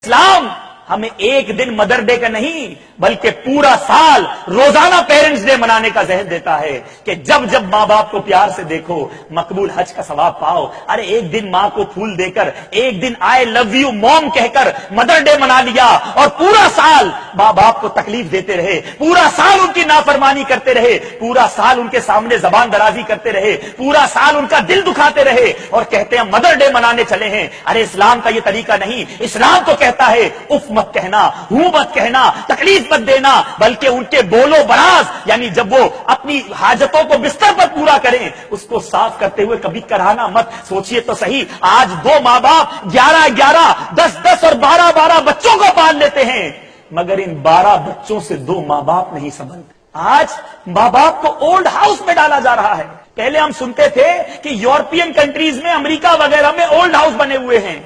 اسلام ہمیں ایک دن mother day کا نہیں بلکہ پورا سال روزانہ پیرنٹس ڈے منانے کا ذہن دیتا ہے کہ جب جب ماں باپ کو پیار سے دیکھو مقبول حج کا ثواب پاؤ. ارے ایک دن ماں کو پھول دے کر، ایک دن آئی لو یو موم کہہ کر مدر ڈے منا لیا، اور پورا سال ماں باپ کو تکلیف دیتے رہے، پورا سال ان کی نافرمانی کرتے رہے، پورا سال ان کے سامنے زبان درازی کرتے رہے، پورا سال ان کا دل دکھاتے رہے، اور کہتے ہیں مدر ڈے منانے چلے ہیں. ارے اسلام کا یہ طریقہ نہیں. اسلام تو کہتا ہے اف مت کہنا، ہوں مت کہنا، تکلیف مت دینا، بلکہ ان کے بولو براز، یعنی جب وہ اپنی حاجتوں کو بستر پر پورا کریں اس کو صاف کرتے ہوئے کبھی کرانا مت. سوچئے تو صحیح، آج دو ماں باپ 11 10 اور 12 بچوں کو پال لیتے ہیں، مگر ان 12 بچوں سے 2 ماں باپ نہیں سنبھلتے. آج ماں باپ کو اولڈ ہاؤس میں ڈالا جا رہا ہے. پہلے ہم سنتے تھے کہ یورپین کنٹریز میں، امریکہ وغیرہ میں اولڈ ہاؤس بنے ہوئے ہیں،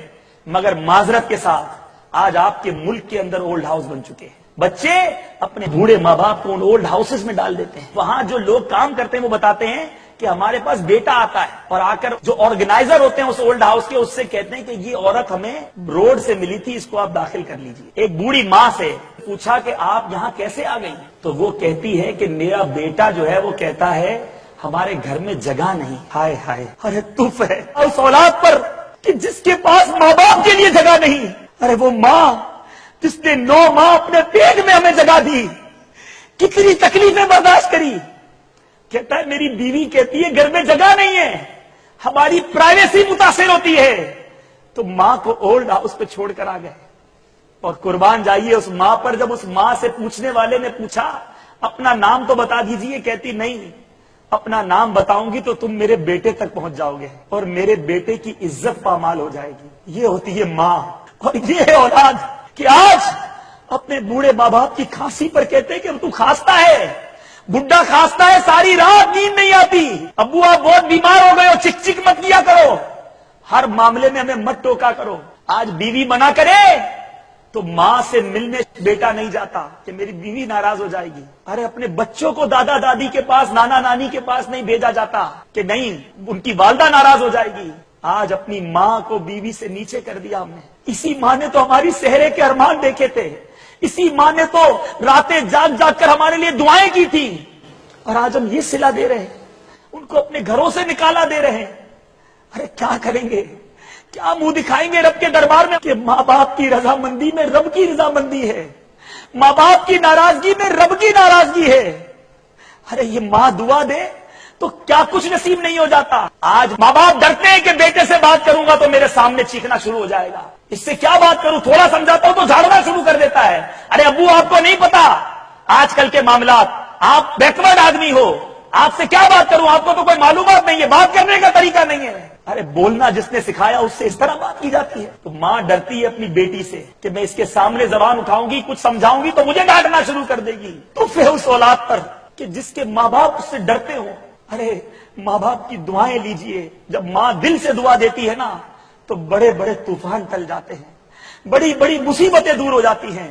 مگر معذرت کے ساتھ آج آپ کے ملک کے اندر اولڈ ہاؤس بن چکے ہیں. بچے اپنے بوڑھے ماں باپ کو ان اولڈ ہاؤسز میں ڈال دیتے ہیں. وہاں جو لوگ کام کرتے ہیں وہ بتاتے ہیں کہ ہمارے پاس بیٹا آتا ہے اور آ کر جو آرگنائزر ہوتے ہیں اس اولڈ ہاؤس کے، اس سے کہتے ہیں کہ یہ عورت ہمیں روڈ سے ملی تھی، اس کو آپ داخل کر لیجیے. ایک بوڑھی ماں سے پوچھا کہ آپ یہاں کیسے آ گئی، تو وہ کہتی ہے کہ میرا بیٹا جو ہے وہ کہتا ہے ہمارے گھر میں جگہ نہیں. ہائے ہائے، ارے تف ہے اس اولاد پر کہ جس کے پاس ماں باپ کے لیے جگہ نہیں. ارے وہ ماں جس نے 9 ماہ اپنے پیٹ میں ہمیں جگہ دی، کتنی تکلیفیں برداشت کری. کہتا ہے میری بیوی کہتی ہے گھر میں جگہ نہیں ہے، ہماری پرائیویسی متاثر ہوتی ہے. تو ماں کو اولڈ ہاؤس پہ چھوڑ کر آ گئے. اور قربان جائیے اس ماں پر، جب اس ماں سے پوچھنے والے نے پوچھا اپنا نام تو بتا دیجیے، کہتی نہیں، اپنا نام بتاؤں گی تو تم میرے بیٹے تک پہنچ جاؤ گے اور میرے بیٹے کی عزت پامال ہو جائے گی. یہ ہوتی ہے ماں، اور یہ ہے اولاد کہ آج اپنے بوڑھے ماں باپ کی کھانسی پر کہتے ہیں کہ تو کھانستا ہے، بڈھا کھانستا ہے، ساری رات نیند نہیں آتی، ابو آپ بہت بیمار ہو گئے ہو، چک چک مت کیا کرو، ہر معاملے میں ہمیں مت ٹوکا کرو. آج بیوی منع کرے تو ماں سے ملنے بیٹا نہیں جاتا کہ میری بیوی ناراض ہو جائے گی. ارے اپنے بچوں کو دادا دادی کے پاس، نانا نانی کے پاس نہیں بھیجا جاتا کہ نہیں ان کی والدہ ناراض ہو جائے گی. آج اپنی ماں کو بیوی سے نیچے کر دیا ہم نے. اسی ماں نے تو ہماری سہرے کے ارمان دیکھے تھے، اسی ماں نے تو راتیں جاگ جاگ کر ہمارے لیے دعائیں کی تھی، اور آج ہم یہ صلہ دے رہے ہیں، ان کو اپنے گھروں سے نکالا دے رہے ہیں. ارے کیا کریں گے، کیا منہ دکھائیں گے رب کے دربار میں کہ ماں باپ کی رضامندی میں رب کی رضامندی ہے، ماں باپ کی ناراضگی میں رب کی ناراضگی ہے. ارے یہ ماں دعا دے تو کیا کچھ نصیب نہیں ہو جاتا. آج ماں باپ ڈرتے ہیں کہ بیٹے سے بات کروں گا تو میرے سامنے چیخنا شروع ہو جائے گا، اس سے کیا بات کروں، تھوڑا سمجھاتا ہوں تو جھاڑنا شروع کر دیتا ہے. ارے ابو آپ کو نہیں پتا آج کل کے معاملات، آپ بیکورڈ آدمی ہو، آپ سے کیا بات کروں، آپ کو تو کوئی معلومات نہیں ہے، بات کرنے کا طریقہ نہیں ہے. ارے بولنا جس نے سکھایا اس سے اس طرح بات کی جاتی ہے. تو ماں ڈرتی ہے اپنی بیٹی سے کہ میں اس کے سامنے زبان اٹھاؤں گی، کچھ سمجھاؤں گی تو مجھے ڈانٹنا شروع کر دے گی. تو پھر اس اولاد پر کہ جس کے ماں باپ اس سے ڈرتے ہو. ارے ماں باپ کی دعائیں لیجئے، جب ماں دل سے دعا دیتی ہے نا تو بڑے بڑے طوفان ٹل جاتے ہیں، بڑی بڑی مصیبتیں دور ہو جاتی ہیں.